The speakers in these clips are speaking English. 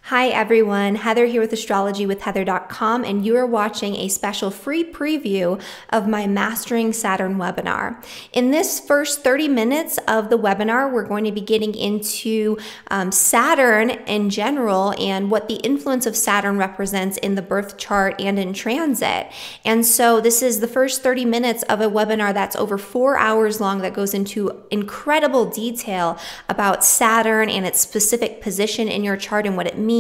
Hi everyone, Heather here with astrologywithheather.com, and you are watching a special free preview of my Mastering Saturn webinar. In this first 30 minutes of the webinar, we're going to be getting into Saturn in general and what the influence of Saturn represents in the birth chart and in transit. And so this is the first 30 minutes of a webinar that's over 4 hours long that goes into incredible detail about Saturn and its specific position in your chart and what it means,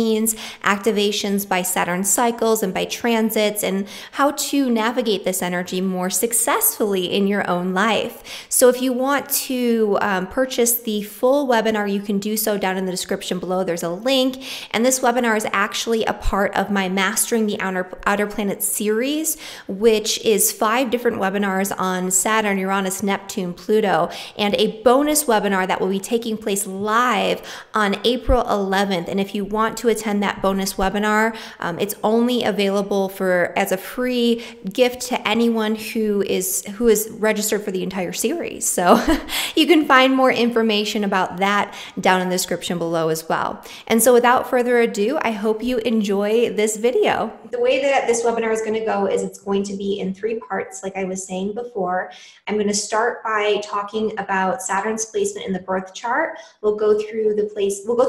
activations by Saturn cycles and by transits, and how to navigate this energy more successfully in your own life. So if you want to purchase the full webinar, you can do so down in the description below. There's a link, and this webinar is actually a part of my Mastering the Outer Planets series, which is 5 different webinars on Saturn, Uranus, Neptune, Pluto, and a bonus webinar that will be taking place live on April 11th. And if you want to attend that bonus webinar, it's only available as a free gift to anyone who is registered for the entire series. So you can find more information about that down in the description below as well. And so without further ado, I hope you enjoy this video. The way that this webinar is going to go is it's going to be in 3 parts, like I was saying before. I'm going to start by talking about Saturn's placement in the birth chart. We'll go through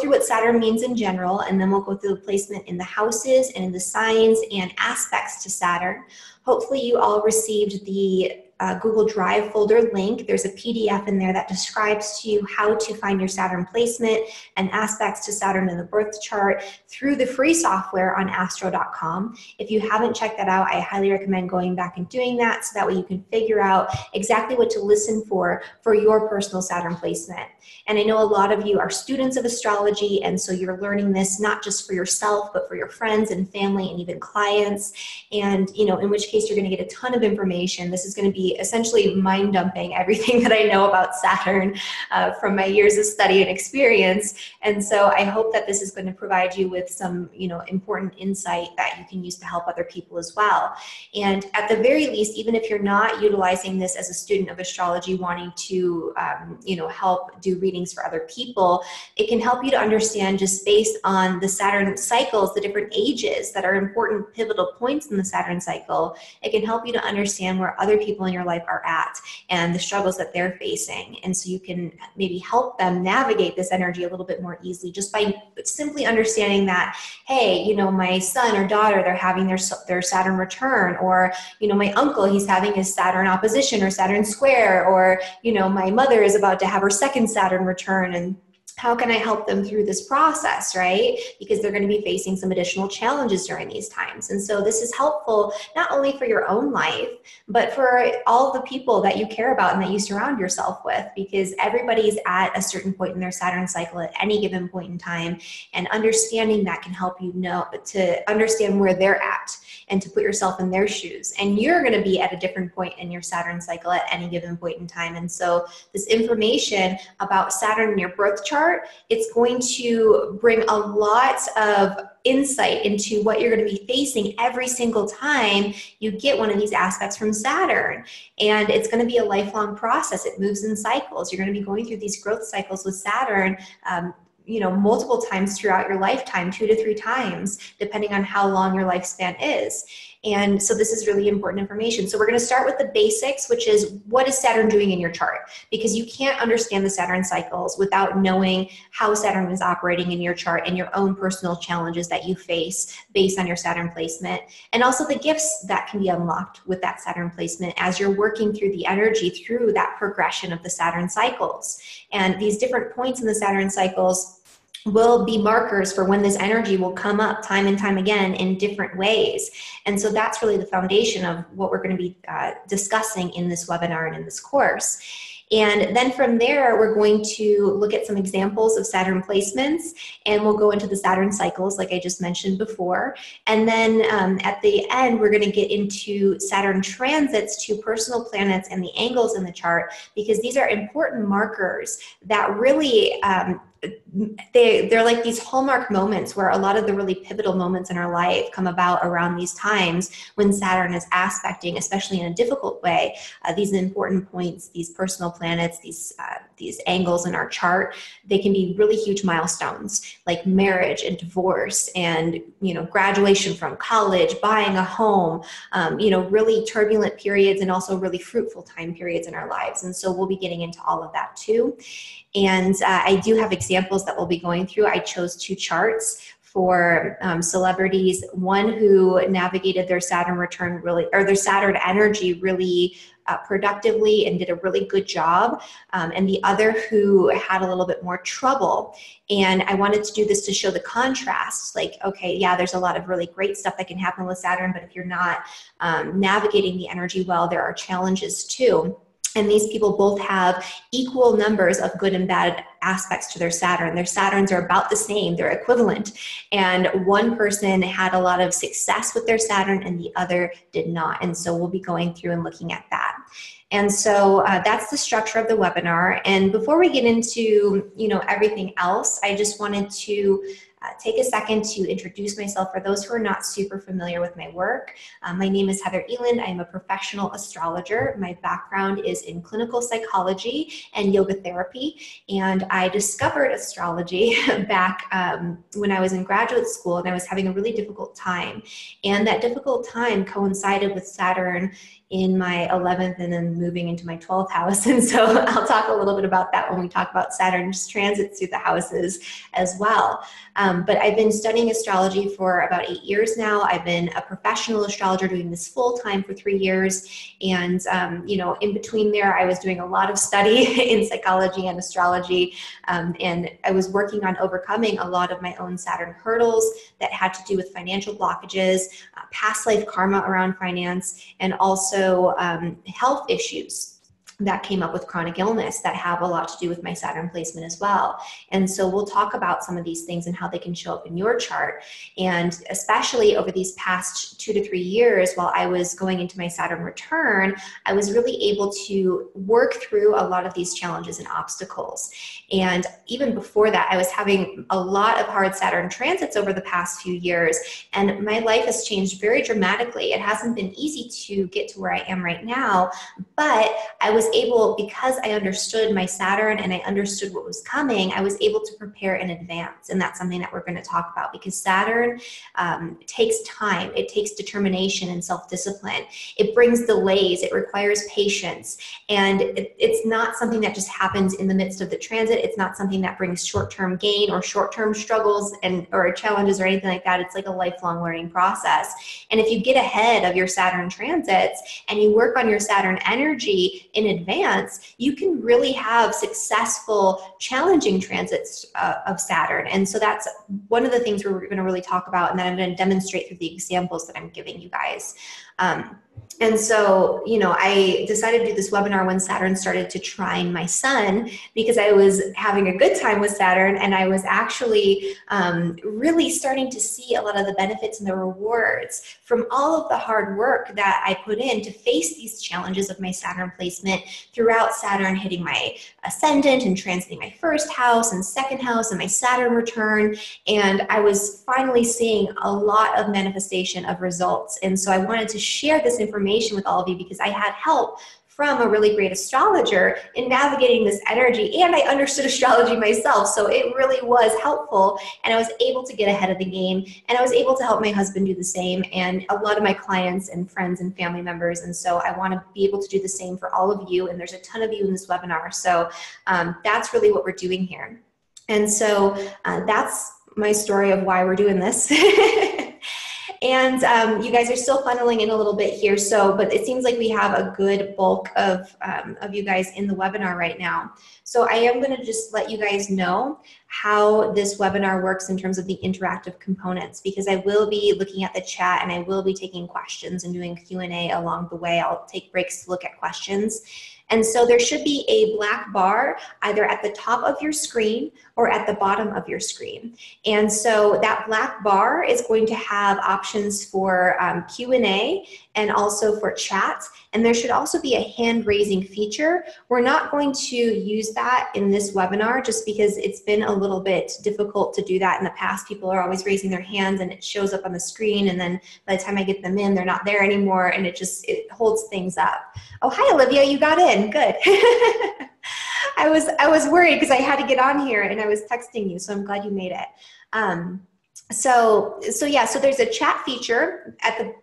what Saturn means in general, and then we'll go through the placement in the houses and in the signs and aspects to Saturn. Hopefully you all received the Google Drive folder link. There's a PDF in there that describes to you how to find your Saturn placement and aspects to Saturn in the birth chart through the free software on astro.com. If you haven't checked that out, I highly recommend going back and doing that so that way you can figure out exactly what to listen for your personal Saturn placement. And I know a lot of you are students of astrology, and so you're learning this not just for yourself, but for your friends and family and even clients. And, in which case you're going to get a ton of information. This is going to be essentially mind dumping everything that I know about Saturn from my years of study and experience. And so I hope that this is going to provide you with some, important insight that you can use to help other people as well. And at the very least, even if you're not utilizing this as a student of astrology, wanting to, help do readings for other people, it can help you to understand, just based on the Saturn cycles, the different ages that are important pivotal points in the Saturn cycle. It can help you to understand where other people in your life are at and the struggles that they're facing. And so you can maybe help them navigate this energy a little bit more easily just by simply understanding that, hey, my son or daughter, they're having their Saturn return, or, my uncle, he's having his Saturn opposition or Saturn square, or, my mother is about to have her second Saturn return, and how can I help them through this process, right? Because they're going to be facing some additional challenges during these times. And so this is helpful not only for your own life, but for all the people that you care about and that you surround yourself with, because everybody's at a certain point in their Saturn cycle at any given point in time, and understanding that can help you to understand where they're at and to put yourself in their shoes. And you're going to be at a different point in your Saturn cycle at any given point in time. And so this information about Saturn in your birth chart, it's going to bring a lot of insight into what you're going to be facing every single time you get one of these aspects from Saturn. And it's going to be a lifelong process. It moves in cycles. You're going to be going through these growth cycles with Saturn multiple times throughout your lifetime, 2 to 3 times, depending on how long your lifespan is. And so this is really important information. So we're going to start with the basics, which is, what is Saturn doing in your chart? Because you can't understand the Saturn cycles without knowing how Saturn is operating in your chart and your own personal challenges that you face based on your Saturn placement, and also the gifts that can be unlocked with that Saturn placement as you're working through the energy through that progression of the Saturn cycles. And these different points in the Saturn cycles will be markers for when this energy will come up time and time again in different ways. And so that's really the foundation of what we're going to be discussing in this webinar and in this course. And then from there, we're going to look at some examples of Saturn placements, and we'll go into the Saturn cycles, like I just mentioned before. And then at the end, we're going to get into Saturn transits to personal planets and the angles in the chart, because these are important markers that really they're like these hallmark moments where a lot of the really pivotal moments in our life come about around these times when Saturn is aspecting, especially in a difficult way, these important points, these personal planets, these angles in our chart. They can be really huge milestones like marriage and divorce and, graduation from college, buying a home, really turbulent periods and also really fruitful time periods in our lives. And so we'll be getting into all of that too. And I do have examples that we'll be going through. I chose 2 charts for celebrities, one who navigated their Saturn return or their Saturn energy really productively and did a really good job, and the other who had a little bit more trouble. And I wanted to do this to show the contrast, like, okay, yeah, there's a lot of really great stuff that can happen with Saturn, but if you're not navigating the energy well, there are challenges too. And these people both have equal numbers of good and bad aspects to their Saturn. Their Saturns are about the same, they're equivalent. And one person had a lot of success with their Saturn and the other did not. And so we'll be going through and looking at that. And so that's the structure of the webinar. And before we get into, everything else, I just wanted to take a second to introduce myself for those who are not super familiar with my work. My name is Heather Eland. I'm a professional astrologer. My background is in clinical psychology and yoga therapy. And I discovered astrology back when I was in graduate school and I was having a really difficult time. And that difficult time coincided with Saturn in my 11th and then moving into my 12th house. And so I'll talk a little bit about that when we talk about Saturn's transits through the houses as well. But I've been studying astrology for about 8 years now. I've been a professional astrologer doing this full time for 3 years. And, in between there, I was doing a lot of study in psychology and astrology. And I was working on overcoming a lot of my own Saturn hurdles that had to do with financial blockages, past life karma around finance, and also health issues that came up with chronic illness that have a lot to do with my Saturn placement as well. And so we'll talk about some of these things and how they can show up in your chart. And especially over these past 2 to 3 years while I was going into my Saturn return, I was really able to work through a lot of these challenges and obstacles. And even before that, I was having a lot of hard Saturn transits over the past few years, and my life has changed very dramatically. It hasn't been easy to get to where I am right now, but I was able, because I understood my Saturn and I understood what was coming, I was able to prepare in advance. And that's something that we're going to talk about, because Saturn takes time. It takes determination and self-discipline. It brings delays. It requires patience. And it's not something that just happens in the midst of the transit. It's not something that brings short-term gain or short-term struggles or challenges or anything like that. It's like a lifelong learning process. And if you get ahead of your Saturn transits and you work on your Saturn energy in advance, you can really have successful, challenging transits of Saturn. And so that's one of the things we're going to really talk about, and that I'm going to demonstrate through the examples that I'm giving you guys. And so, I decided to do this webinar when Saturn started to trine my sun, because I was having a good time with Saturn, and I was actually really starting to see a lot of the benefits and the rewards from all of the hard work that I put in to face these challenges of my Saturn placement throughout Saturn hitting my ascendant and transiting my first house and second house and my Saturn return. And I was finally seeing a lot of manifestation of results. And so I wanted to share this information with all of you, because I had help from a really great astrologer in navigating this energy, and I understood astrology myself, so it really was helpful, and I was able to get ahead of the game, and I was able to help my husband do the same, and a lot of my clients and friends and family members. And so I want to be able to do the same for all of you, and there's a ton of you in this webinar, so that's really what we're doing here. And so that's my story of why we're doing this. And you guys are still funneling in a little bit here, but it seems like we have a good bulk of you guys in the webinar right now. So I am going to just let you guys know how this webinar works in terms of the interactive components, because I will be looking at the chat and I will be taking questions and doing Q&A along the way. I'll take breaks to look at questions. And so there should be a black bar either at the top of your screen or at the bottom of your screen. And so that black bar is going to have options for Q&A and also for chat. And there should also be a hand raising feature. We're not going to use that in this webinar just because it's been a little bit difficult to do that in the past. People are always raising their hands and it shows up on the screen, and then by the time I get them in, they're not there anymore, and it holds things up. Oh, hi Olivia, you got in, good. I was worried because I had to get on here and I was texting you, so I'm glad you made it. So there's a chat feature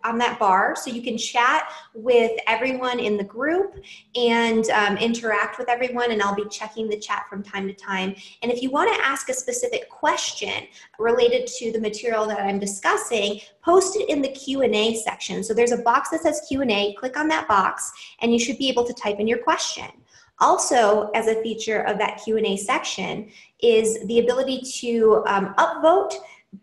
on that bar, so you can chat with everyone in the group and interact with everyone, and I'll be checking the chat from time to time. And if you want to ask a specific question related to the material that I'm discussing, post it in the Q&A section. So there's a box that says Q&A, click on that box, and you should be able to type in your question. Also, as a feature of that Q&A section is the ability to upvote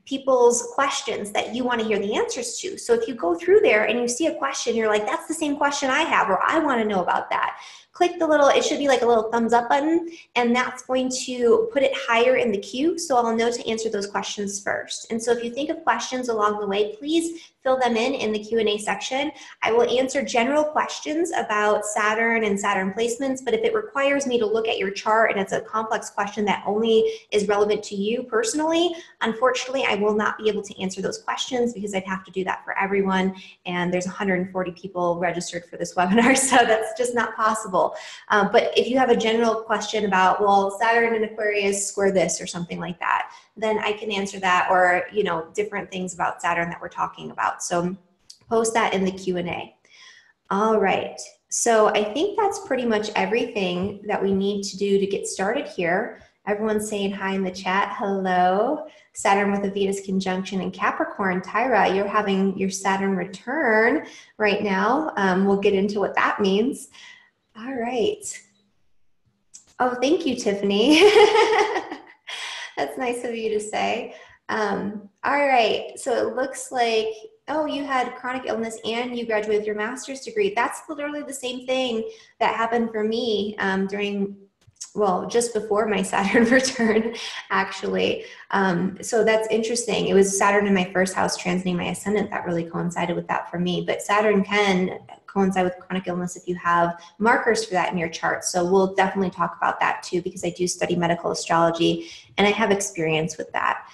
people's questions that you want to hear the answers to. So if you go through there and you see a question, you're like, that's the same question I have, or I want to know about that. Click the little, it should be like a little thumbs up button, and that's going to put it higher in the queue, so I'll know to answer those questions first. And so if you think of questions along the way, please fill them in the Q&A section. I will answer general questions about Saturn and Saturn placements, but if it requires me to look at your chart and it's a complex question that only is relevant to you personally, unfortunately, I will not be able to answer those questions because I'd have to do that for everyone, and there's 140 people registered for this webinar, so that's just not possible. But if you have a general question about, well, Saturn in Aquarius square this or something like that, then I can answer that, or, you know, different things about Saturn that we're talking about. So post that in the Q&A. All right. So I think that's pretty much everything that we need to do to get started here. Everyone's saying hi in the chat. Hello. Saturn with a Venus conjunction in Capricorn. Tyra, you're having your Saturn return right now. We'll get into what that means. All right. Oh, thank you, Tiffany. That's nice of you to say. All right, so it looks like, oh, you had chronic illness and you graduated with your master's degree. That's literally the same thing that happened for me just before my Saturn return, actually. So that's interesting. It was Saturn in my first house transiting my ascendant that really coincided with that for me. But Saturn can coincide with chronic illness if you have markers for that in your chart. So we'll definitely talk about that too, because I do study medical astrology and I have experience with that.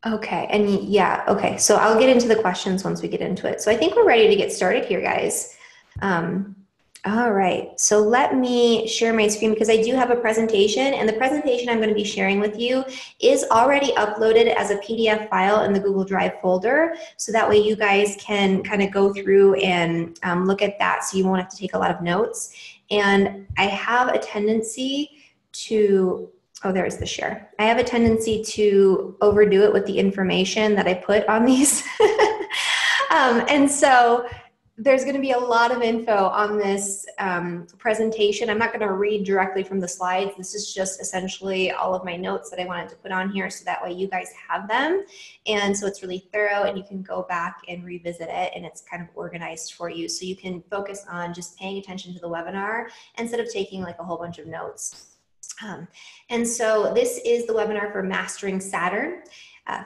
Okay, and yeah, okay. So I'll get into the questions once we get into it. So I think we're ready to get started here, guys. All right, so let me share my screen because I do have a presentation, and the presentation I'm going to be sharing with you is already uploaded as a PDF file in the Google Drive folder, so that way you guys can kind of go through and look at that, so you won't have to take a lot of notes. And I have a tendency to, oh, there's the share. I have a tendency to overdo it with the information that I put on these. And so there's going to be a lot of info on this presentation. I'm not going to read directly from the slides. This is just essentially all of my notes that I wanted to put on here, so that way you guys have them. And so it's really thorough, and you can go back and revisit it, and it's kind of organized for you. So you can focus on just paying attention to the webinar instead of taking like a whole bunch of notes. And so this is the webinar for Mastering Saturn.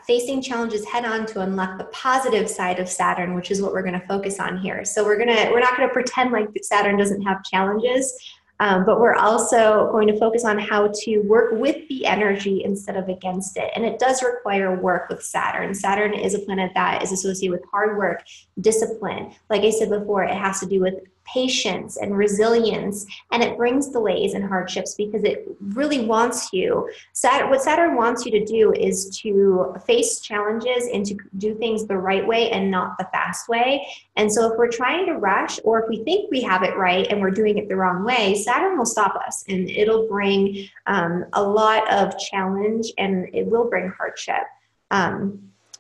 Facing challenges head on to unlock the positive side of Saturn, which is what we're going to focus on here. So we're not going to pretend like Saturn doesn't have challenges, but we're also going to focus on how to work with the energy instead of against it. And it does require work with Saturn. Saturn is a planet that is associated with hard work, discipline. Like I said before, it has to do with patience and resilience, and it brings delays and hardships because it really wants you. What Saturn wants you to do is to face challenges and to do things the right way and not the fast way. And so if we're trying to rush, or if we think we have it right and we're doing it the wrong way, Saturn will stop us, and it'll bring a lot of challenge, and it will bring hardship.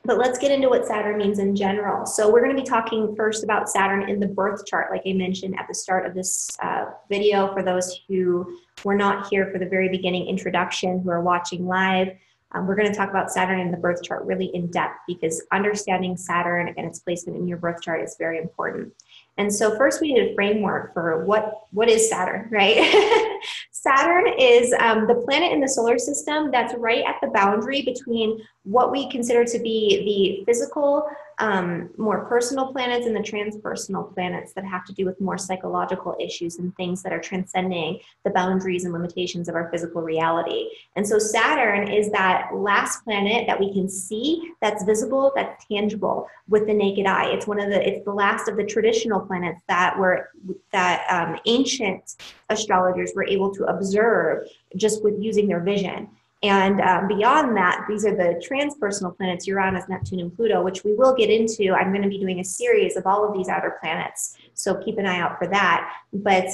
But let's get into what Saturn means in general. So we're going to be talking first about Saturn in the birth chart, like I mentioned at the start of this video. For those who were not here for the very beginning introduction, who are watching live, We're going to talk about Saturn in the birth chart really in depth, because understanding Saturn and its placement in your birth chart is very important. And so first we need a framework for what is Saturn, right? Saturn is the planet in the solar system that's right at the boundary between what we consider to be the physical, more personal planets and the transpersonal planets that have to do with more psychological issues and things that are transcending the boundaries and limitations of our physical reality. And so Saturn is that last planet that we can see, that's visible, that's tangible with the naked eye. It's the last of the traditional planets that ancient astrologers were able to observe just with using their vision. And beyond that, these are the transpersonal planets, Uranus, Neptune, and Pluto, which we will get into. I'm going to be doing a series of all of these outer planets, so keep an eye out for that. But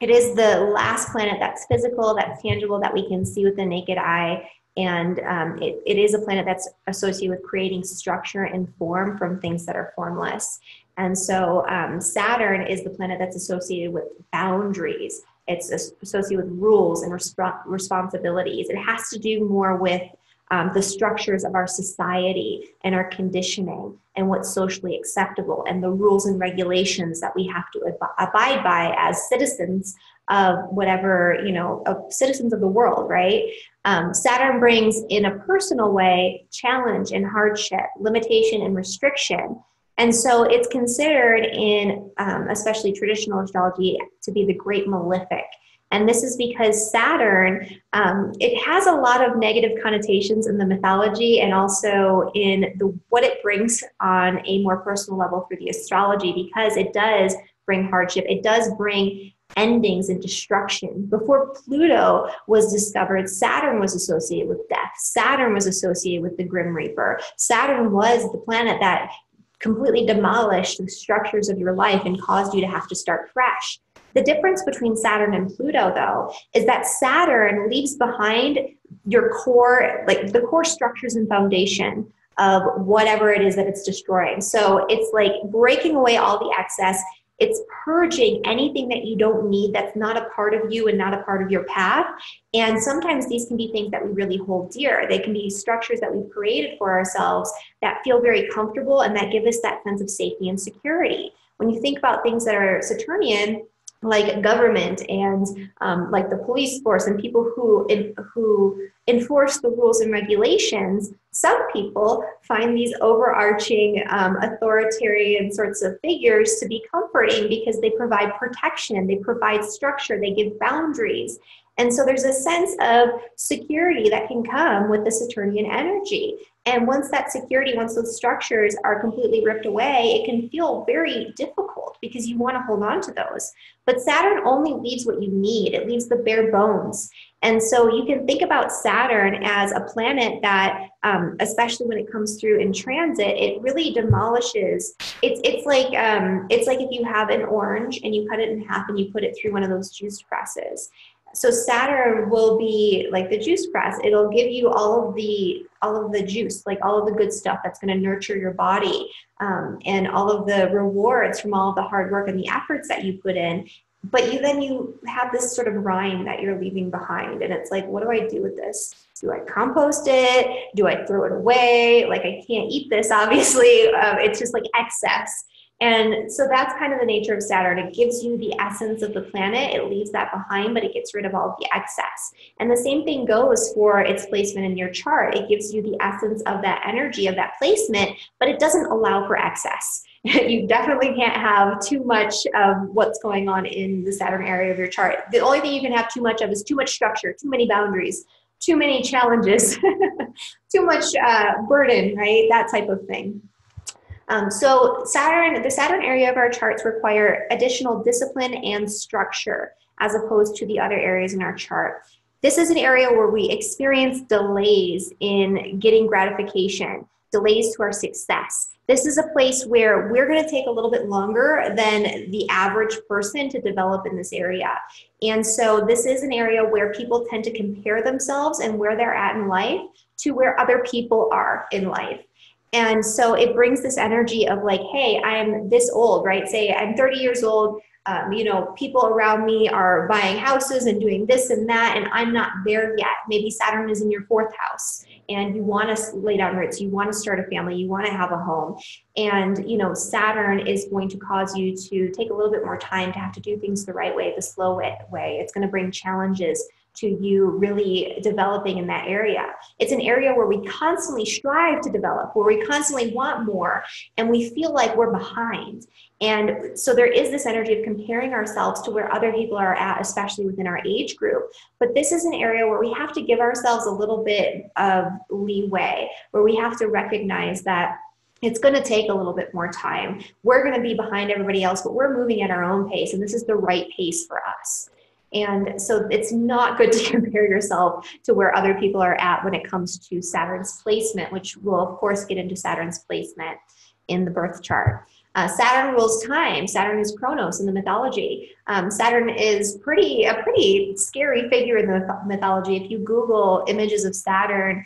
it is the last planet that's physical, that's tangible, that we can see with the naked eye. And it is a planet that's associated with creating structure and form from things that are formless. And so Saturn is the planet that's associated with boundaries. It's associated with rules and responsibilities. It has to do more with the structures of our society and our conditioning and what's socially acceptable and the rules and regulations that we have to abide by as citizens of whatever, citizens of the world, right? Saturn brings, in a personal way, challenge and hardship, limitation and restriction. And so it's considered in, especially traditional astrology, to be the great malefic. And this is because Saturn, it has a lot of negative connotations in the mythology and also in what it brings on a more personal level for the astrology, because it does bring hardship. It does bring endings and destruction. Before Pluto was discovered, Saturn was associated with death. Saturn was associated with the Grim Reaper. Saturn was the planet that completely demolished the structures of your life and caused you to have to start fresh. The difference between Saturn and Pluto, though, is that Saturn leaves behind your core, like the core structures and foundation of whatever it is that it's destroying. So it's like breaking away all the excess. It's purging anything that you don't need, that's not a part of you and not a part of your path. And sometimes these can be things that we really hold dear. They can be structures that we've created for ourselves that feel very comfortable and that give us that sense of safety and security. When you think about things that are Saturnian, like government and like the police force and people who enforce the rules and regulations, some people find these overarching authoritarian sorts of figures to be comforting because they provide protection, they provide structure, they give boundaries. And so there's a sense of security that can come with the Saturnian energy. And once that security, once those structures are completely ripped away, it can feel very difficult because you want to hold on to those. But Saturn only leaves what you need. It leaves the bare bones. And so you can think about Saturn as a planet that, especially when it comes through in transit, it really demolishes. It's like if you have an orange and you cut it in half and you put it through one of those juice presses. So Saturn will be like the juice press. It'll give you all of the juice, like all of the good stuff that's going to nurture your body, and all of the rewards from all of the hard work and the efforts that you put in. But you have this sort of rind that you're leaving behind, and it's like, what do I do with this? Do I compost it? Do I throw it away? Like, I can't eat this, obviously. It's just like excess. And so that's kind of the nature of Saturn. It gives you the essence of the planet. It leaves that behind, but it gets rid of all of the excess. And the same thing goes for its placement in your chart. It gives you the essence of that energy of that placement, but it doesn't allow for excess. You definitely can't have too much of what's going on in the Saturn area of your chart. The only thing you can have too much of is too much structure, too many boundaries, too many challenges, too much burden, right? That type of thing. So the Saturn area of our charts require additional discipline and structure as opposed to the other areas in our chart. This is an area where we experience delays in getting gratification, delays to our success. This is a place where we're going to take a little bit longer than the average person to develop in this area. And so this is an area where people tend to compare themselves and where they're at in life to where other people are in life. And so it brings this energy of like, hey, I'm this old, right? Say I'm 30 years old. you know, people around me are buying houses and doing this and that, and I'm not there yet. Maybe Saturn is in your 4th house and you want to lay down roots, you want to start a family, you want to have a home. And, you know, Saturn is going to cause you to take a little bit more time to have to do things the right way, the slow way. It's going to bring challenges to you really developing in that area. It's an area where we constantly strive to develop, where we constantly want more, and we feel like we're behind. And so there is this energy of comparing ourselves to where other people are at, especially within our age group. But this is an area where we have to give ourselves a little bit of leeway, where we have to recognize that it's going to take a little bit more time. We're going to be behind everybody else, but we're moving at our own pace, and this is the right pace for us. And so it's not good to compare yourself to where other people are at when it comes to Saturn's placement, which we'll of course get into Saturn's placement in the birth chart. Saturn rules time. Saturn is Kronos in the mythology. Saturn is a pretty scary figure in the mythology. If you Google images of Saturn,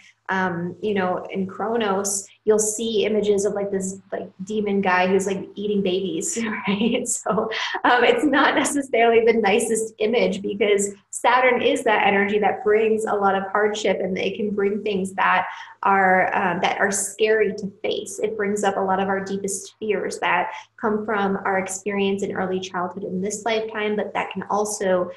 you know, in Kronos, you'll see images of like this like demon guy who's like eating babies, right? So it's not necessarily the nicest image, because Saturn is that energy that brings a lot of hardship, and it can bring things that are scary to face. It brings up a lot of our deepest fears that come from our experience in early childhood in this lifetime, but that can also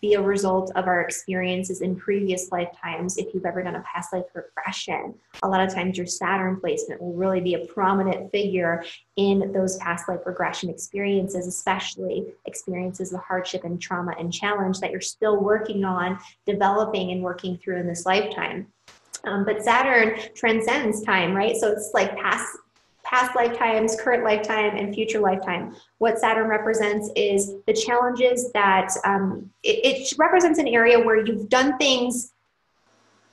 be a result of our experiences in previous lifetimes. If you've ever done a past life regression, a lot of times your Saturn placement will really be a prominent figure in those past life regression experiences, especially experiences of hardship and trauma and challenge that you're still working on developing and working through in this lifetime. But Saturn transcends time, right? So it's like past lifetimes, current lifetime, and future lifetime. What Saturn represents is the challenges that, it represents an area where you've done things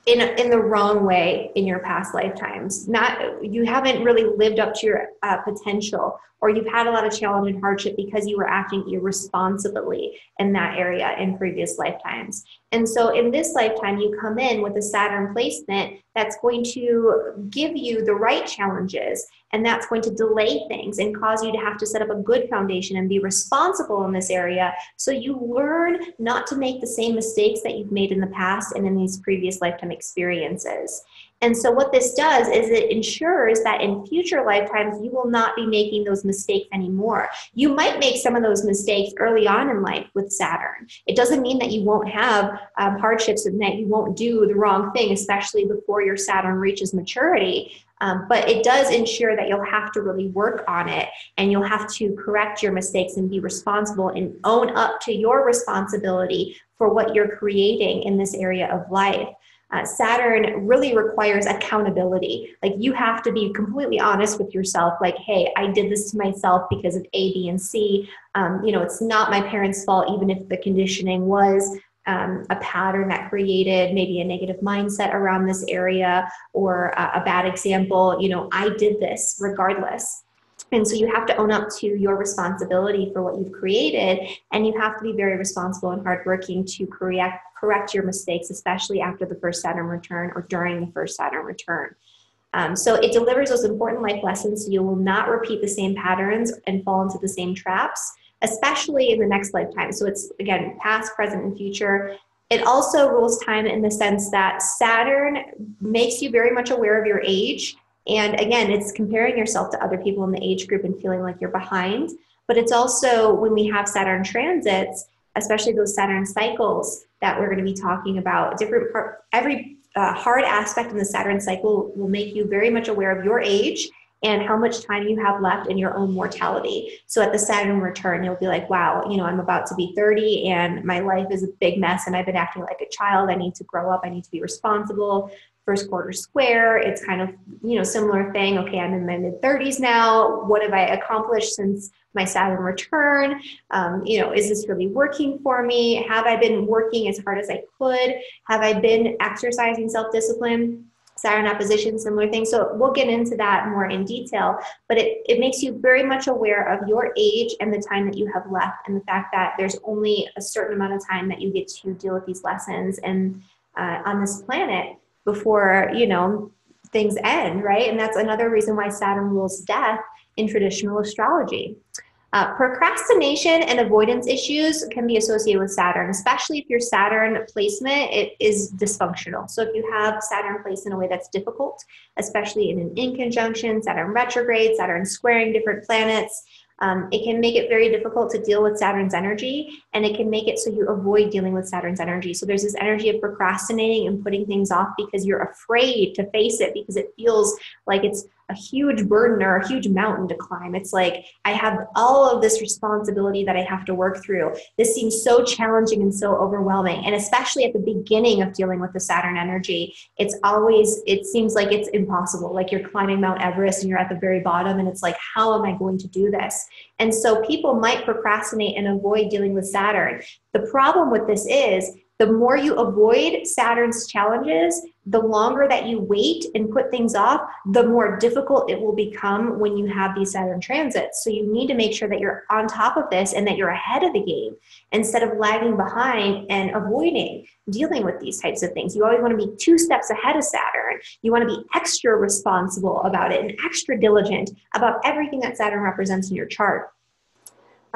in the wrong way in your past lifetimes. You haven't really lived up to your potential, or you've had a lot of challenge and hardship because you were acting irresponsibly in that area in previous lifetimes. And so in this lifetime, you come in with a Saturn placement that's going to give you the right challenges, and that's going to delay things and cause you to have to set up a good foundation and be responsible in this area, so you learn not to make the same mistakes that you've made in the past and in these previous lifetime experiences. And so what this does is it ensures that in future lifetimes, you will not be making those mistakes anymore. You might make some of those mistakes early on in life with Saturn. It doesn't mean that you won't have hardships and that you won't do the wrong thing, especially before your Saturn reaches maturity. But it does ensure that you'll have to really work on it, and you'll have to correct your mistakes and be responsible and own up to your responsibility for what you're creating in this area of life. Saturn really requires accountability. Like, you have to be completely honest with yourself. Like, hey, I did this to myself because of A, B, and C. You know, it's not my parents' fault, even if the conditioning was a pattern that created maybe a negative mindset around this area, or a bad example. You know, I did this regardless. And so you have to own up to your responsibility for what you've created, and you have to be very responsible and hardworking to correct your mistakes, especially after the first Saturn return or during the first Saturn return. So it delivers those important life lessons, so you will not repeat the same patterns and fall into the same traps, especially in the next lifetime. So it's, again, past, present, and future. It also rules time in the sense that Saturn makes you very much aware of your age. And again, it's comparing yourself to other people in the age group and feeling like you're behind. But it's also, when we have Saturn transits, especially those Saturn cycles that we're going to be talking about, every hard aspect in the Saturn cycle will make you very much aware of your age and how much time you have left in your own mortality. So at the Saturn return, you'll be like, wow, you know, I'm about to be 30 and my life is a big mess and I've been acting like a child. I need to grow up. I need to be responsible. First quarter square, it's kind of, you know, similar thing. Okay, I'm in my mid-30s now. What have I accomplished since my Saturn return? You know, is this really working for me? Have I been working as hard as I could? Have I been exercising self-discipline? Saturn opposition, similar thing. So we'll get into that more in detail, but it makes you very much aware of your age and the time that you have left, and the fact that there's only a certain amount of time that you get to deal with these lessons and on this planet before, you know, things end, right? And that's another reason why Saturn rules death in traditional astrology. Procrastination and avoidance issues can be associated with Saturn, especially if your Saturn placement is dysfunctional. So if you have Saturn placed in a way that's difficult, especially in an in conjunction, Saturn retrograde, Saturn squaring different planets, it can make it very difficult to deal with Saturn's energy, and it can make it so you avoid dealing with Saturn's energy. So there's this energy of procrastinating and putting things off because you're afraid to face it, because it feels like it's a huge burden or a huge mountain to climb. It's like, I have all of this responsibility that I have to work through. This seems so challenging and so overwhelming. And especially at the beginning of dealing with the Saturn energy, it seems like it's impossible. Like you're climbing Mount Everest and you're at the very bottom, and it's like, how am I going to do this? And so people might procrastinate and avoid dealing with Saturn. The problem with this is, the more you avoid Saturn's challenges, the longer that you wait and put things off, the more difficult it will become when you have these Saturn transits. So you need to make sure that you're on top of this and that you're ahead of the game instead of lagging behind and avoiding dealing with these types of things. You always want to be 2 steps ahead of Saturn. You want to be extra responsible about it and extra diligent about everything that Saturn represents in your chart.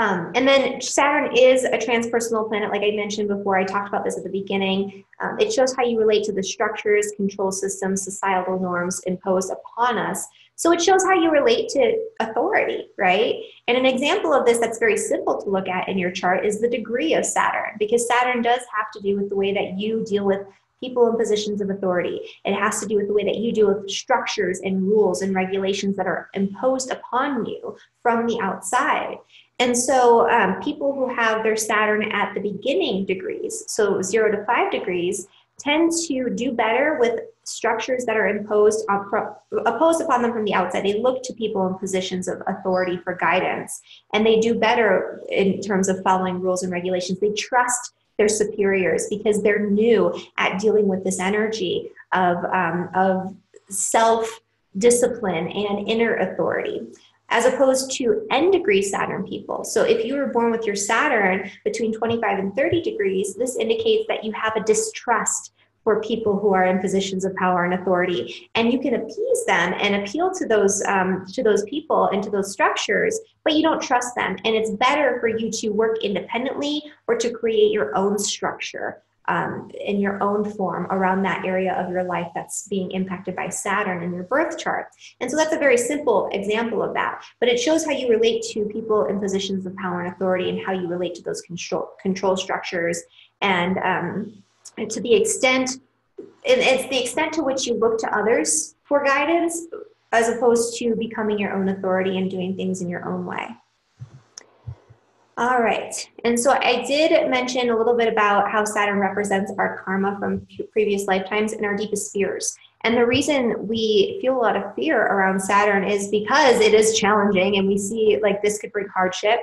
And then Saturn is a transpersonal planet, like I mentioned before. I talked about this at the beginning. It shows how you relate to the structures, control systems, societal norms imposed upon us. So it shows how you relate to authority, right? And an example of this that's very simple to look at in your chart is the degree of Saturn, because Saturn does have to do with the way that you deal with people in positions of authority. It has to do with the way that you deal with structures and rules and regulations that are imposed upon you from the outside. And so people who have their Saturn at the beginning degrees, so 0 to 5 degrees, tend to do better with structures that are imposed upon them from the outside. They look to people in positions of authority for guidance, and they do better in terms of following rules and regulations. They trust their superiors because they're new at dealing with this energy of self-discipline and inner authority, as opposed to N degree Saturn people. So if you were born with your Saturn between 25 and 30 degrees, this indicates that you have a distrust for people who are in positions of power and authority. And you can appease them and appeal to those people and to those structures, but you don't trust them. And it's better for you to work independently or to create your own structure in your own form around that area of your life that's being impacted by Saturn in your birth chart. And so that's a very simple example of that, but it shows how you relate to people in positions of power and authority and how you relate to those control structures. And to the extent, it's the extent to which you look to others for guidance as opposed to becoming your own authority and doing things in your own way. All right, and so I did mention a little bit about how Saturn represents our karma from previous lifetimes and our deepest fears. And the reason we feel a lot of fear around Saturn is because it is challenging and we see like this could bring hardship.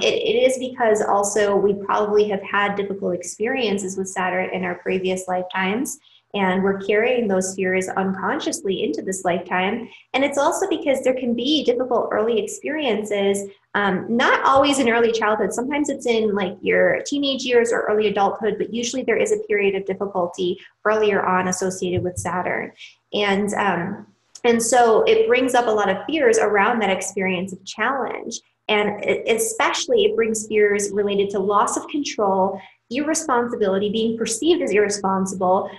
It is because also we probably have had difficult experiences with Saturn in our previous lifetimes, and we're carrying those fears unconsciously into this lifetime. And it's also because there can be difficult early experiences, not always in early childhood. Sometimes it's in like your teenage years or early adulthood, but usually there is a period of difficulty earlier on associated with Saturn. And so it brings up a lot of fears around that experience of challenge. And especially it brings fears related to loss of control, irresponsibility, being perceived as irresponsible,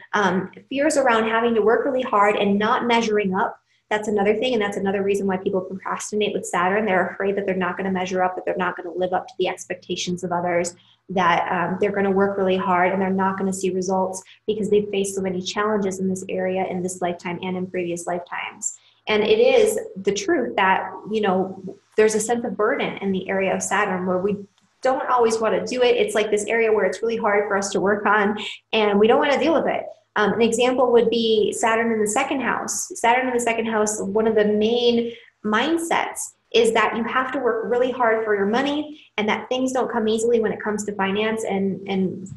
fears around having to work really hard and not measuring up. That's another thing, and that's another reason why people procrastinate with Saturn. They're afraid that they're not going to measure up, that they're not going to live up to the expectations of others, that they're going to work really hard and they're not going to see results because they've faced so many challenges in this area in this lifetime and in previous lifetimes. And it is the truth that, you know, there's a sense of burden in the area of Saturn where we don't always want to do it. It's like this area where it's really hard for us to work on and we don't want to deal with it. An example would be Saturn in the second house. Saturn in the second house, one of the main mindsets is that you have to work really hard for your money and that things don't come easily when it comes to finance and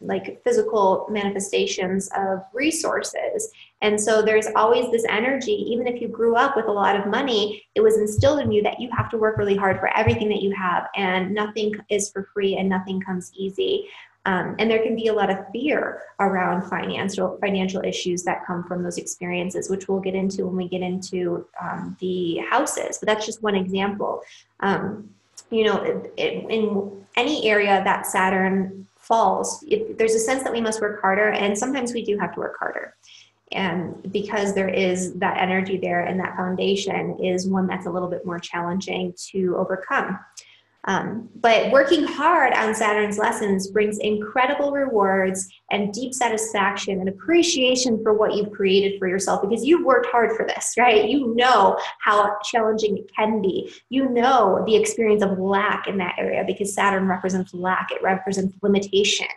like physical manifestations of resources. And so there's always this energy, even if you grew up with a lot of money, it was instilled in you that you have to work really hard for everything that you have and nothing is for free and nothing comes easy. And there can be a lot of fear around financial issues that come from those experiences, which we'll get into when we get into the houses. But that's just one example. you know, in any area that Saturn falls, there's a sense that we must work harder, and sometimes we do have to work harder. And because there is that energy there, and that foundation is one that's a little bit more challenging to overcome. But working hard on Saturn's lessons brings incredible rewards and deep satisfaction and appreciation for what you've created for yourself, because you've worked hard for this, right? You know how challenging it can be. You know the experience of lack in that area, because Saturn represents lack. It represents limitation.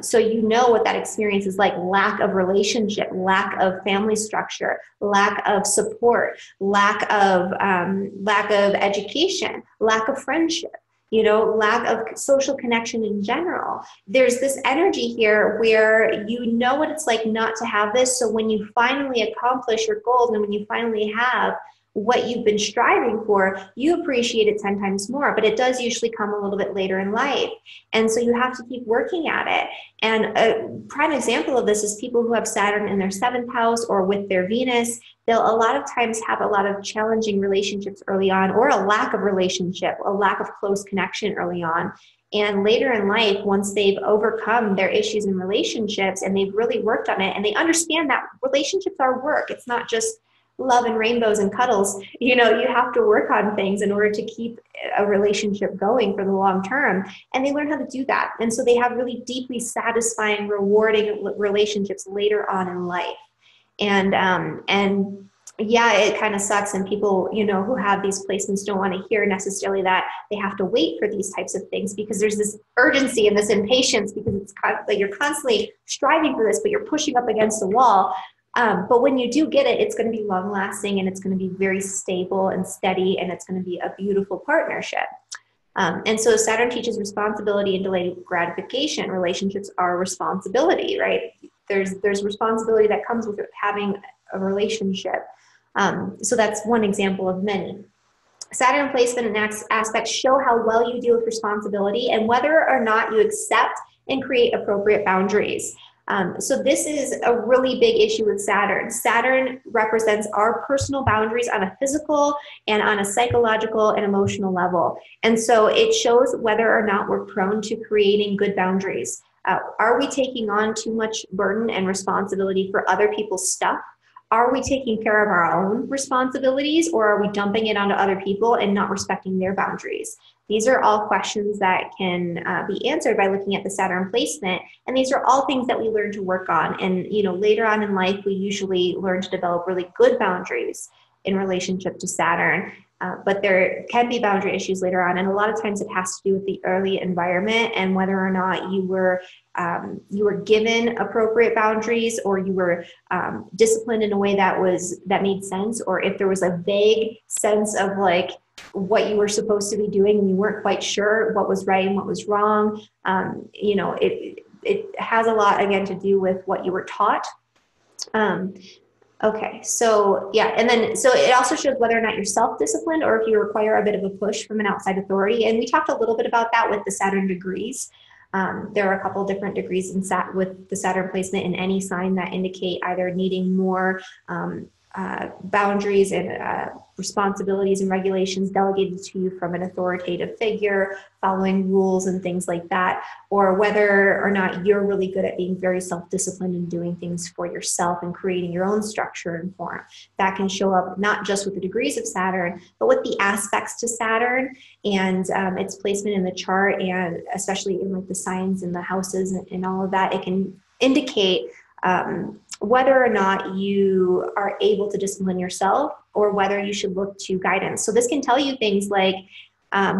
So you know what that experience is like: lack of relationship, lack of family structure, lack of support, lack of education, lack of friendship, you know, lack of social connection in general. There's this energy here where you know what it's like not to have this. So when you finally accomplish your goals, and when you finally have what you've been striving for, you appreciate it 10 times more. But it does usually come a little bit later in life. And so you have to keep working at it. And a prime example of this is people who have Saturn in their 7th house or with their Venus. They'll a lot of times have a lot of challenging relationships early on, or a lack of relationship, a lack of close connection early on. And later in life, once they've overcome their issues in relationships and they've really worked on it, and they understand that relationships are work, it's not just love and rainbows and cuddles. You know, you have to work on things in order to keep a relationship going for the long term. And they learn how to do that. And so they have really deeply satisfying, rewarding relationships later on in life. And yeah, it kind of sucks. And people, you know, who have these placements don't want to hear necessarily that they have to wait for these types of things, because there's this urgency and this impatience, because it's like you're constantly striving for this, but you're pushing up against the wall. But when you do get it, it's going to be long lasting, and it's going to be very stable and steady, and it's going to be a beautiful partnership. And so Saturn teaches responsibility and delayed gratification. Relationships are responsibility, right? There's responsibility that comes with having a relationship. So that's one example of many. Saturn placement and aspects show how well you deal with responsibility, and whether or not you accept and create appropriate boundaries. So this is a really big issue with Saturn. Saturn represents our personal boundaries on a physical and on a psychological and emotional level. And so it shows whether or not we're prone to creating good boundaries. Are we taking on too much burden and responsibility for other people's stuff? Are we taking care of our own responsibilities, or are we dumping it onto other people and not respecting their boundaries? These are all questions that can be answered by looking at the Saturn placement. And these are all things that we learn to work on. And, you know, later on in life, we usually learn to develop really good boundaries in relationship to Saturn. But there can be boundary issues later on. And a lot of times it has to do with the early environment and whether or not you were given appropriate boundaries, or you were disciplined in a way that made sense, or if there was a vague sense of like what you were supposed to be doing and you weren't quite sure what was right and what was wrong. You know, it has a lot, again, to do with what you were taught. Okay, so yeah, and then so it also shows whether or not you're self-disciplined, or if you require a bit of a push from an outside authority. And we talked a little bit about that with the Saturn degrees. There are a couple different degrees with the Saturn placement in any sign that indicate either needing more boundaries and responsibilities and regulations delegated to you from an authoritative figure, following rules and things like that, or whether or not you're really good at being very self-disciplined and doing things for yourself and creating your own structure and form. That can show up not just with the degrees of Saturn, but with the aspects to Saturn and its placement in the chart, and especially in like the signs and the houses and all of that. It can indicate whether or not you are able to discipline yourself, or whether you should look to guidance. So this can tell you things like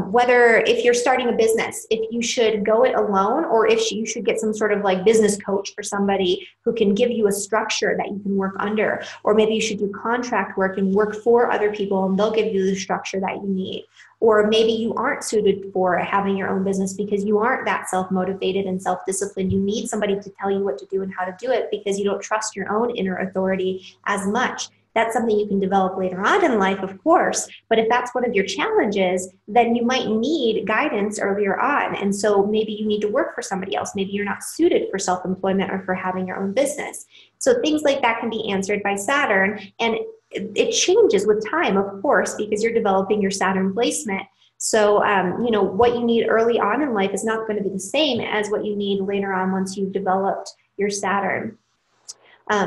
whether, if you're starting a business, if you should go it alone, or if you should get some sort of like business coach or somebody who can give you a structure that you can work under. Or maybe you should do contract work and work for other people, and they'll give you the structure that you need. Or maybe you aren't suited for having your own business because you aren't that self-motivated and self-disciplined. You need somebody to tell you what to do and how to do it because you don't trust your own inner authority as much. That's something you can develop later on in life, of course. But if that's one of your challenges, then you might need guidance earlier on. And so maybe you need to work for somebody else. Maybe you're not suited for self-employment or for having your own business. So things like that can be answered by Saturn. And it changes with time, of course, because you're developing your Saturn placement. So, you know, what you need early on in life is not going to be the same as what you need later on once you've developed your Saturn.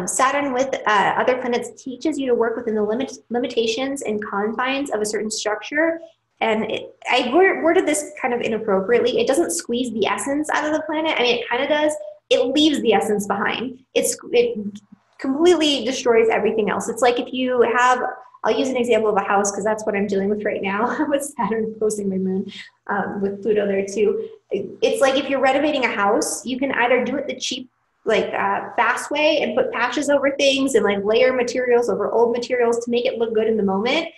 Saturn with other planets teaches you to work within the limitations and confines of a certain structure. And I worded this kind of inappropriately. It doesn't squeeze the essence out of the planet. I mean, it kind of does. It leaves the essence behind. It completely destroys everything else. It's like if you have, I'll use an example of a house because that's what I'm dealing with right now with Saturn opposing my moon, with Pluto there too. It's like if you're renovating a house, you can either do it the cheap, like fast way and put patches over things and like layer materials over old materials to make it look good in the moment.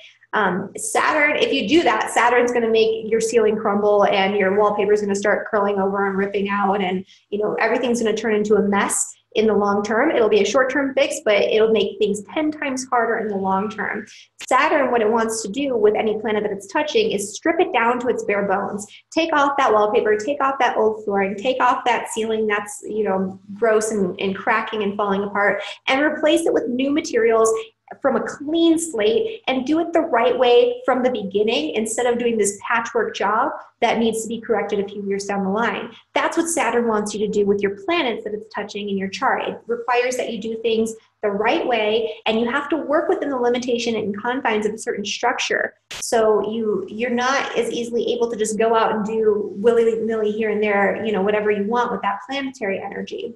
Saturn, if you do that, Saturn's going to make your ceiling crumble and your wallpaper is going to start curling over and ripping out, and you know everything's going to turn into a mess in the long term. It'll be a short-term fix, but it'll make things 10 times harder in the long term. Saturn, what it wants to do with any planet that it's touching is strip it down to its bare bones. Take off that wallpaper, take off that old flooring, take off that ceiling that's, you know, gross and cracking and falling apart, and replace it with new materials from a clean slate, and do it the right way from the beginning instead of doing this patchwork job that needs to be corrected a few years down the line. That's what Saturn wants you to do with your planets that it's touching in your chart. It requires that you do things the right way, and you have to work within the limitation and confines of a certain structure. So you're not as easily able to just go out and do willy-nilly here and there, you know, whatever you want with that planetary energy.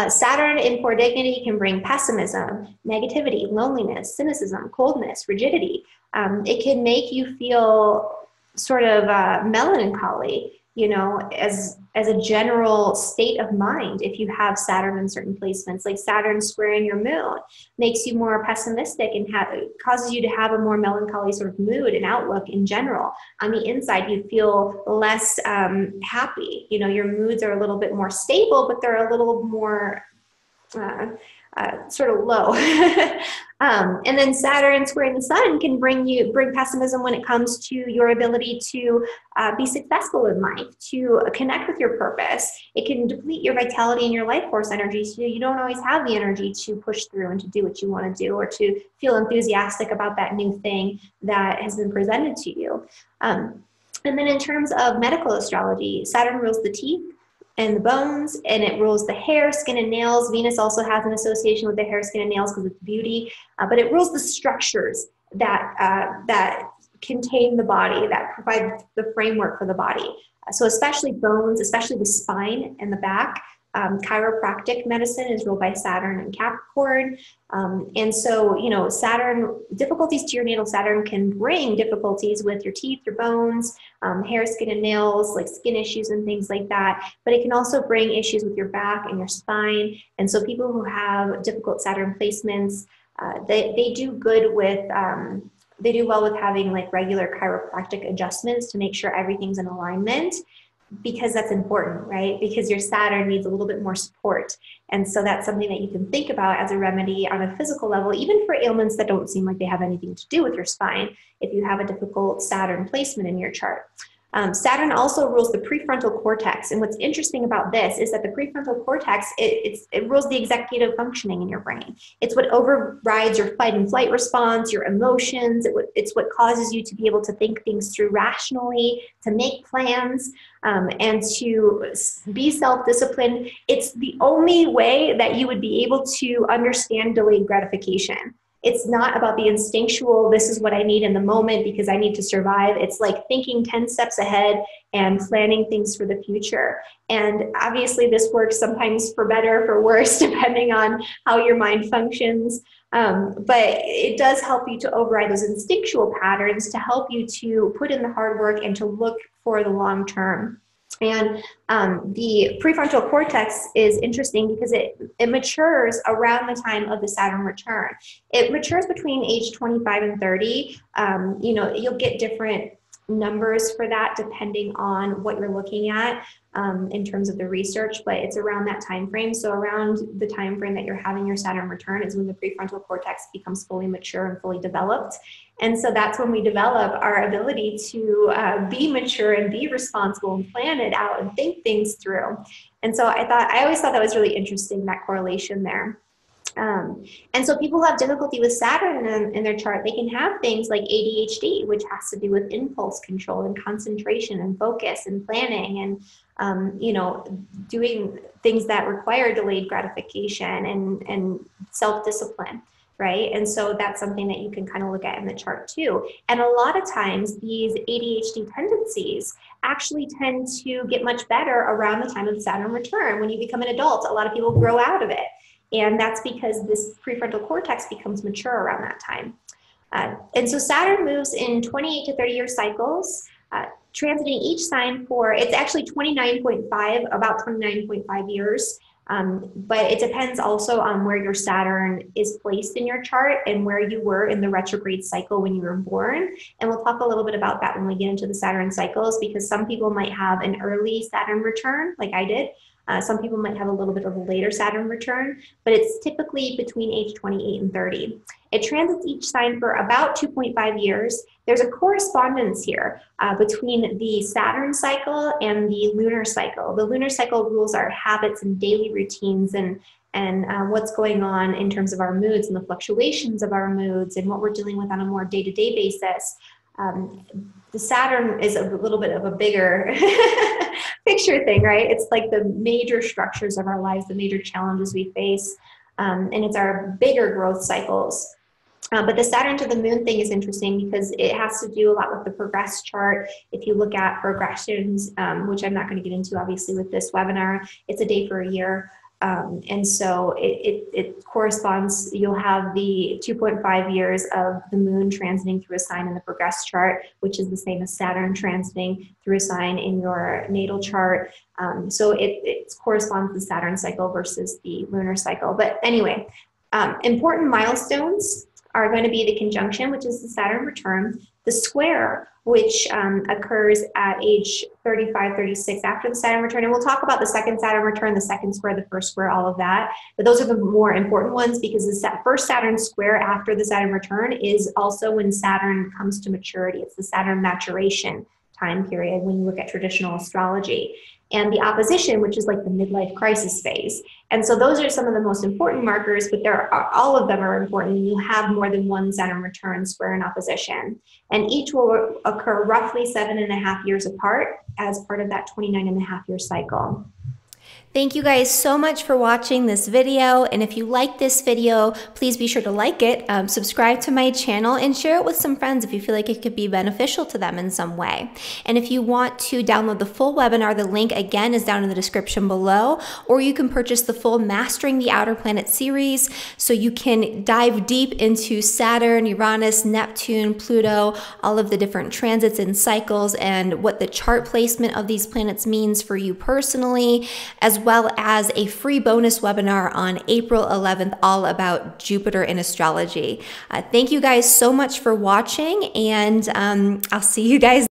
Saturn in poor dignity can bring pessimism, negativity, loneliness, cynicism, coldness, rigidity. It can make you feel sort of melancholy, you know, as a general state of mind. If you have Saturn in certain placements, like Saturn squaring your moon, makes you more pessimistic and causes you to have a more melancholy sort of mood and outlook in general. On the inside, you feel less happy. You know, your moods are a little bit more stable, but they're a little more sort of low. And then Saturn squaring the sun can bring pessimism when it comes to your ability to be successful in life, to connect with your purpose. It can deplete your vitality and your life force energy, so you don't always have the energy to push through and to do what you want to do, or to feel enthusiastic about that new thing that has been presented to you. And then in terms of medical astrology, Saturn rules the teeth and the bones, and it rules the hair, skin, and nails. Venus also has an association with the hair, skin, and nails because it's beauty, but it rules the structures that contain the body, that provide the framework for the body. So especially bones, especially the spine and the back. Chiropractic medicine is ruled by Saturn and Capricorn. And so, you know, difficulties to your natal Saturn can bring difficulties with your teeth, your bones, hair, skin, and nails, like skin issues and things like that. But it can also bring issues with your back and your spine. And so people who have difficult Saturn placements, they do good with, they do well with having like regular chiropractic adjustments to make sure everything's in alignment, because that's important, right? Because your Saturn needs a little bit more support. And so that's something that you can think about as a remedy on a physical level, even for ailments that don't seem like they have anything to do with your spine, if you have a difficult Saturn placement in your chart. Saturn also rules the prefrontal cortex. And what's interesting about this is that the prefrontal cortex, it rules the executive functioning in your brain. It's what overrides your fight and flight response, your emotions. It's what causes you to be able to think things through rationally, to make plans, and to be self-disciplined. It's the only way that you would be able to understand delayed gratification. It's not about the instinctual, this is what I need in the moment because I need to survive. It's like thinking 10 steps ahead and planning things for the future. And obviously this works sometimes for better, for worse, depending on how your mind functions. But it does help you to override those instinctual patterns to help you to put in the hard work and to look for the long term. And the prefrontal cortex is interesting because it matures around the time of the Saturn return. It matures between age 25 and 30. You know, you'll get different numbers for that depending on what you're looking at in terms of the research, but it's around that time frame. So around the time frame that you're having your Saturn return is when the prefrontal cortex becomes fully mature and fully developed. And so that's when we develop our ability to be mature and be responsible and plan it out and think things through. And so I always thought that was really interesting, that correlation there. And so people who have difficulty with Saturn in their chart, they can have things like ADHD, which has to do with impulse control and concentration and focus and planning and, you know, doing things that require delayed gratification and self-discipline, right? And so that's something that you can kind of look at in the chart too. And a lot of times these ADHD tendencies actually tend to get much better around the time of the Saturn return. When you become an adult, a lot of people grow out of it. And that's because this prefrontal cortex becomes mature around that time. And so Saturn moves in 28 to 30 year cycles, transiting each sign for, it's actually 29.5, about 29.5 years. But it depends also on where your Saturn is placed in your chart and where you were in the retrograde cycle when you were born. And we'll talk a little bit about that when we get into the Saturn cycles, because some people might have an early Saturn return, like I did. Some people might have a little bit of a later Saturn return, but it's typically between age 28 and 30. It transits each sign for about 2.5 years. There's a correspondence here between the Saturn cycle and the lunar cycle. The lunar cycle rules our habits and daily routines and what's going on in terms of our moods and the fluctuations of our moods and what we're dealing with on a more day-to-day basis. The Saturn is a little bit of a bigger picture thing, right? It's like the major structures of our lives, the major challenges we face, and it's our bigger growth cycles. But the Saturn to the moon thing is interesting because it has to do a lot with the progress chart. If you look at progressions, which I'm not going to get into obviously with this webinar, it's a day for a year. And so it corresponds, you'll have the 2.5 years of the moon transiting through a sign in the progress chart, which is the same as Saturn transiting through a sign in your natal chart. So it corresponds to the Saturn cycle versus the lunar cycle. But anyway, important milestones are going to be the conjunction, which is the Saturn return, the square, which occurs at age 35, 36 after the Saturn return. And we'll talk about the second Saturn return, the second square, the first square, all of that. But those are the more important ones because the first Saturn square after the Saturn return is also when Saturn comes to maturity. It's the Saturn maturation time period when you look at traditional astrology. And the opposition, which is like the midlife crisis phase. And so those are some of the most important markers, but all of them are important. You have more than one Saturn return square in opposition. And each will occur roughly 7.5 years apart as part of that 29.5 year cycle. Thank you guys so much for watching this video. And if you like this video, please be sure to like it, subscribe to my channel, and share it with some friends if you feel like it could be beneficial to them in some way. And if you want to download the full webinar, the link again is down in the description below, or you can purchase the full Mastering the Outer Planet series so you can dive deep into Saturn, Uranus, Neptune, Pluto, all of the different transits and cycles and what the chart placement of these planets means for you personally, as well as a free bonus webinar on April 11th, all about Jupiter in astrology. Thank you guys so much for watching, and I'll see you guys